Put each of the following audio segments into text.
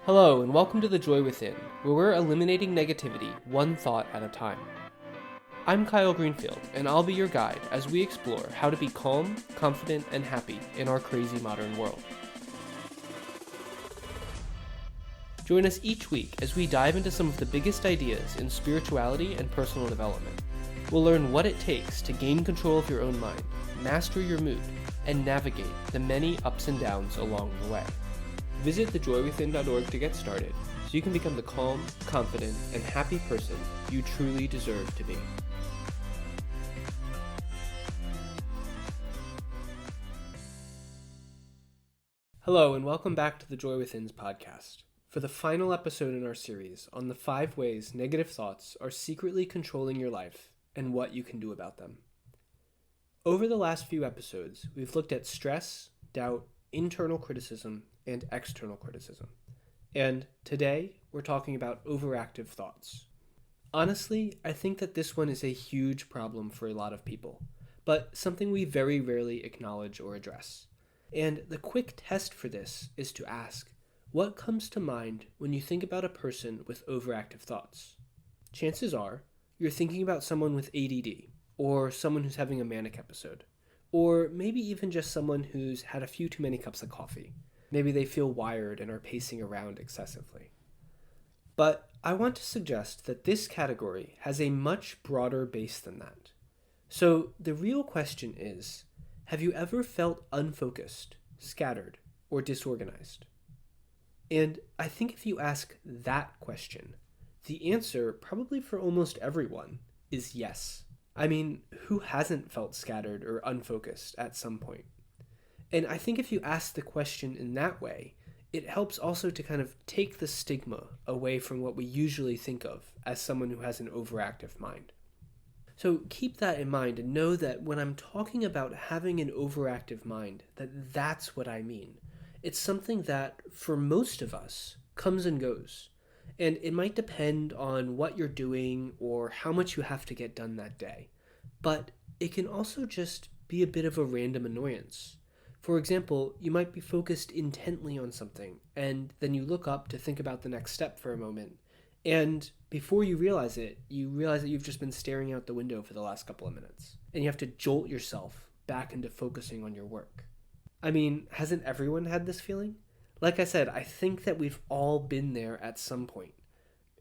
Hello, and welcome to The Joy Within, where we're eliminating negativity one thought at a time. I'm Kyle Greenfield, and I'll be your guide as we explore how to be calm, confident, and happy in our crazy modern world. Join us each week as we dive into some of the biggest ideas in spirituality and personal development. We'll learn what it takes to gain control of your own mind, master your mood, and navigate the many ups and downs along the way. Visit thejoywithin.org to get started so you can become the calm, confident, and happy person you truly deserve to be. Hello, and welcome back to the Joy Within's podcast for the final episode in our series on the 5 ways negative thoughts are secretly controlling your life and what you can do about them. Over the last few episodes, we've looked at stress, doubt, internal criticism, and external criticism. And today, we're talking about overactive thoughts. Honestly, I think that this one is a huge problem for a lot of people, but something we very rarely acknowledge or address. And the quick test for this is to ask, what comes to mind when you think about a person with overactive thoughts? Chances are, you're thinking about someone with ADD, or someone who's having a manic episode, or maybe even just someone who's had a few too many cups of coffee. Maybe they feel wired and are pacing around excessively. But I want to suggest that this category has a much broader base than that. So the real question is, have you ever felt unfocused, scattered, or disorganized? And I think if you ask that question, the answer, probably for almost everyone, is yes. I mean, who hasn't felt scattered or unfocused at some point? And I think if you ask the question in that way, it helps also to kind of take the stigma away from what we usually think of as someone who has an overactive mind. So keep that in mind and know that when I'm talking about having an overactive mind, that's what I mean. It's something that, for most of us, comes and goes. And it might depend on what you're doing or how much you have to get done that day. But it can also just be a bit of a random annoyance. For example, you might be focused intently on something, and then you look up to think about the next step for a moment. And before you realize that you've just been staring out the window for the last couple of minutes. And you have to jolt yourself back into focusing on your work. I mean, hasn't everyone had this feeling? Like I said, I think that we've all been there at some point.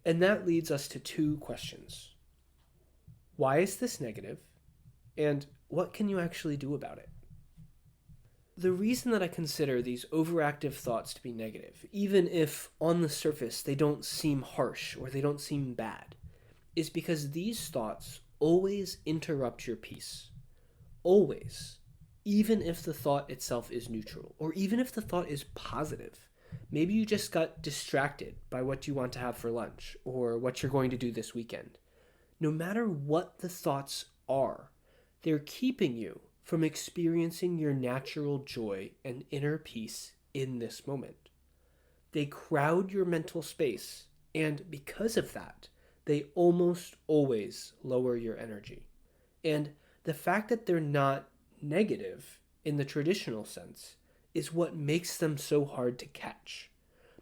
And that leads us to 2 questions. Why is this negative? And what can you actually do about it? The reason that I consider these overactive thoughts to be negative, even if on the surface they don't seem harsh or they don't seem bad, is because these thoughts always interrupt your peace. Always. Even if the thought itself is neutral, or even if the thought is positive. Maybe you just got distracted by what you want to have for lunch, or what you're going to do this weekend. No matter what the thoughts are, they're keeping you from experiencing your natural joy and inner peace in this moment. They crowd your mental space, and because of that, they almost always lower your energy. And the fact that they're not negative in the traditional sense is what makes them so hard to catch,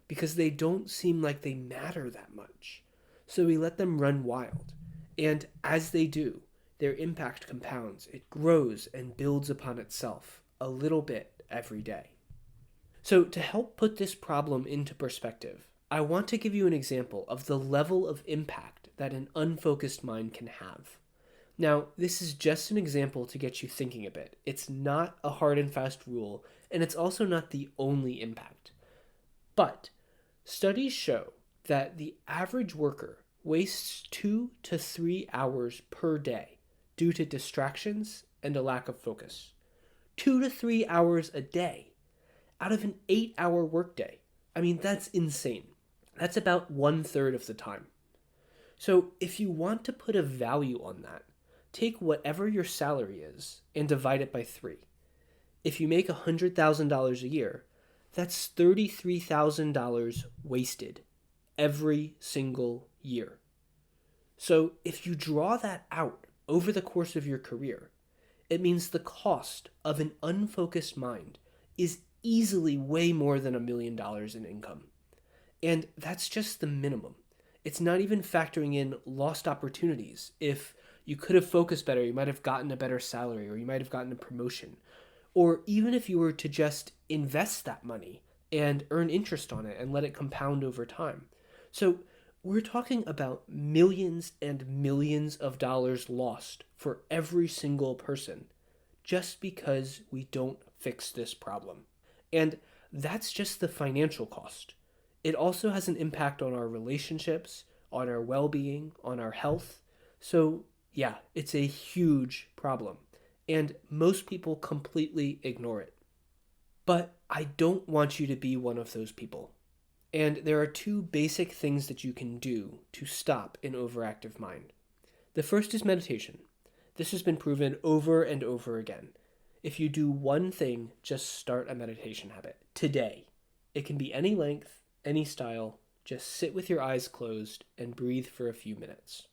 because they don't seem like they matter that much. So we let them run wild, and as they do, their impact compounds. It grows and builds upon itself a little bit every day. So to help put this problem into perspective, I want to give you an example of the level of impact that an unfocused mind can have. Now, this is just an example to get you thinking a bit. It's not a hard and fast rule, and it's also not the only impact. But studies show that the average worker wastes 2 to 3 hours per day due to distractions and a lack of focus. 2 to 3 hours a day out of an 8-hour workday. I mean, that's insane. That's about 1/3 of the time. So if you want to put a value on that, take whatever your salary is and divide it by 3. If you make $100,000 a year, that's $33,000 wasted every single year. So if you draw that out over the course of your career, it means the cost of an unfocused mind is easily way more than $1 million in income. And that's just the minimum. It's not even factoring in lost opportunities. If you could have focused better, you might have gotten a better salary, or you might have gotten a promotion. Or even if you were to just invest that money and earn interest on it and let it compound over time. So we're talking about millions and millions of dollars lost for every single person just because we don't fix this problem. And that's just the financial cost. It also has an impact on our relationships, on our well-being, on our health. So yeah, it's a huge problem. And most people completely ignore it. But I don't want you to be one of those people. And there are two basic things that you can do to stop an overactive mind. The first is meditation. This has been proven over and over again. If you do one thing, just start a meditation habit today. It can be any length, any style. Just sit with your eyes closed and breathe for a few minutes.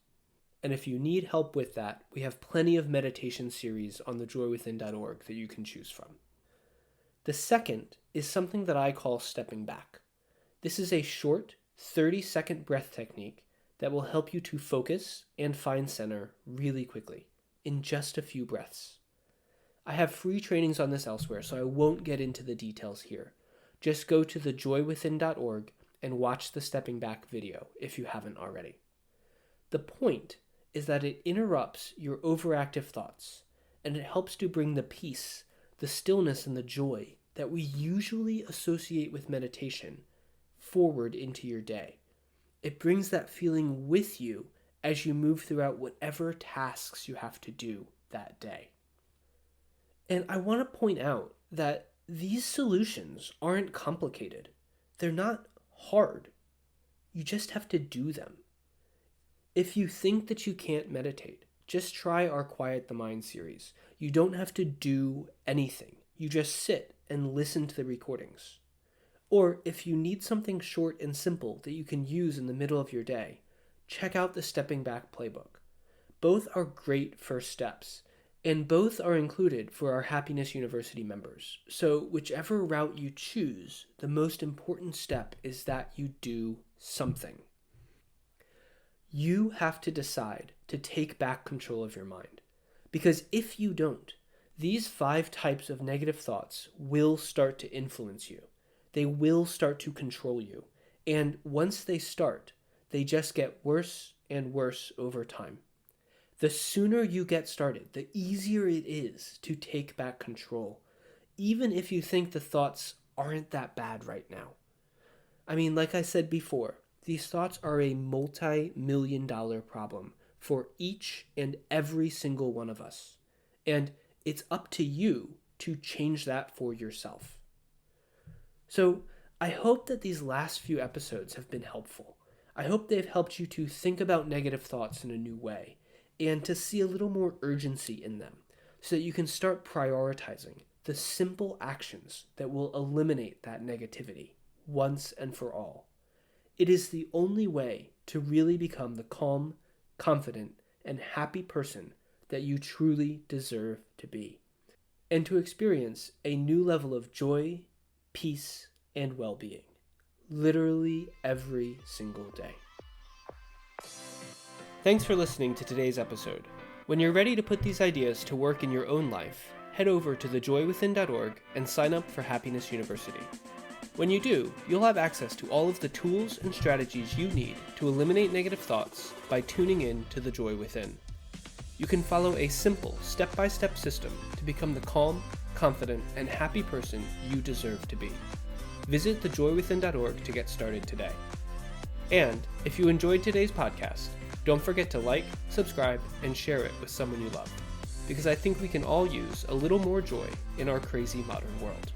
And if you need help with that, we have plenty of meditation series on thejoywithin.org that you can choose from. The second is something that I call stepping back. This is a short, 30-second breath technique that will help you to focus and find center really quickly, in just a few breaths. I have free trainings on this elsewhere, so I won't get into the details here. Just go to thejoywithin.org and watch the stepping back video if you haven't already. The point is that it interrupts your overactive thoughts, and it helps to bring the peace, the stillness, and the joy that we usually associate with meditation forward into your day. It brings that feeling with you as you move throughout whatever tasks you have to do that day. And I want to point out that these solutions aren't complicated. They're not hard. You just have to do them. If you think that you can't meditate, just try our Quiet the Mind series. You don't have to do anything. You just sit and listen to the recordings. Or if you need something short and simple that you can use in the middle of your day, check out the Stepping Back Playbook. Both are great first steps, and both are included for our Happiness University members. So whichever route you choose, the most important step is that you do something. You have to decide to take back control of your mind. Because if you don't, these 5 types of negative thoughts will start to influence you. They will start to control you. And once they start, they just get worse and worse over time. The sooner you get started, the easier it is to take back control, even if you think the thoughts aren't that bad right now. I mean, like I said before, these thoughts are a multi-million-dollar problem for each and every single one of us. And it's up to you to change that for yourself. So I hope that these last few episodes have been helpful. I hope they've helped you to think about negative thoughts in a new way and to see a little more urgency in them so that you can start prioritizing the simple actions that will eliminate that negativity once and for all. It is the only way to really become the calm, confident, and happy person that you truly deserve to be, and to experience a new level of joy, peace, and well-being, literally every single day. Thanks for listening to today's episode. When you're ready to put these ideas to work in your own life, head over to thejoywithin.org and sign up for Happiness University. When you do, you'll have access to all of the tools and strategies you need to eliminate negative thoughts by tuning in to The Joy Within. You can follow a simple, step-by-step system to become the calm, confident, and happy person you deserve to be. Visit thejoywithin.org to get started today. And if you enjoyed today's podcast, don't forget to like, subscribe, and share it with someone you love, because I think we can all use a little more joy in our crazy modern world.